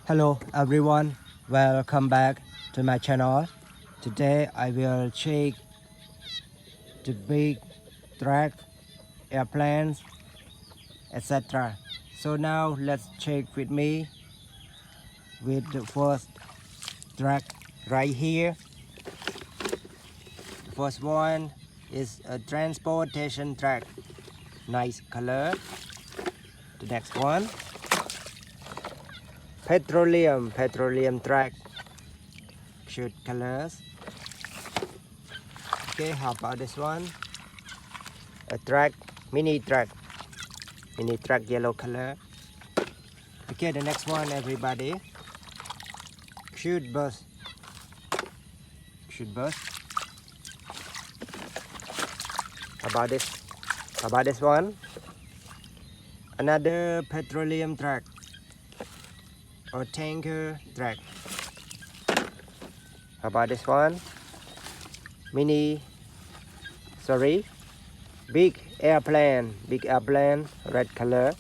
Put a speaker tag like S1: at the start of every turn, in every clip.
S1: Hello everyone, welcome back to my channel. Today I will check the big truck, airplanes, etc. So now let's check with me with the first truck right here. The first one is a transportation truck, nice color. The next one, petroleum truck, cute colors. Okay, how about this one? A truck, mini truck yellow color. Okay, the next one, everybody, cute bus. How about this one? Another petroleum truck or tanker truck. How about this one? Big airplane, red color.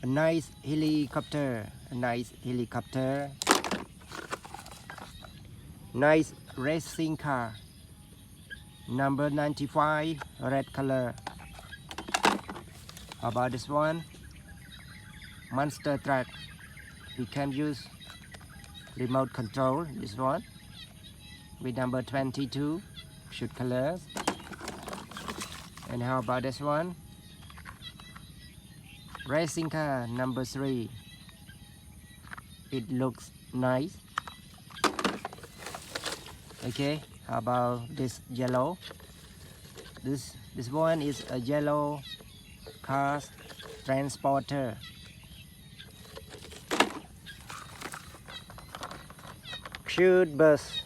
S1: A nice helicopter. Nice racing car, number 95, red color. How about this one? Monster truck. We can use remote control, this one, with number 22, cute colors. And how about this one? Racing car number 3. It looks nice. Okay, how about this yellow? This one is a yellow car transporter. Cute bus.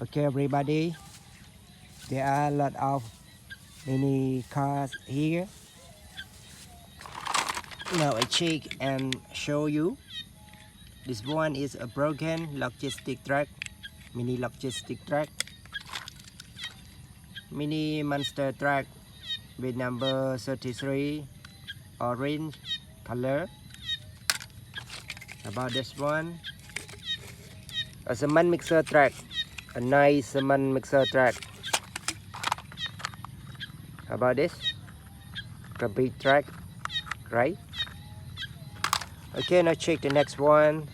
S1: Okay, everybody, there are a lot of mini cars here. Now I check and show you. This one is a broken logistic truck, mini logistic truck, mini monster truck with number 33, orange color. About this one, a cement mixer truck, a nice cement mixer truck. How about this? A big truck, right? Okay, now check the next one.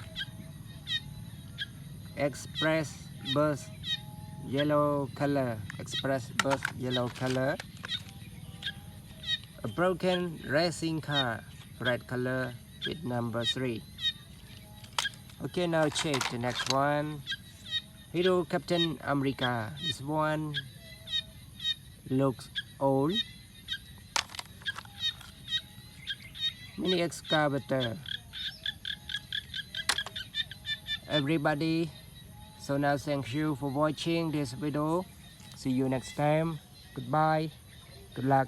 S1: Express bus, yellow color. A broken racing car, red color with number 3. Okay, now check the next one. Hero Captain America. This one looks old. Mini excavator. Everybody, so now thank you for watching this video. See you next time. Goodbye. Good luck.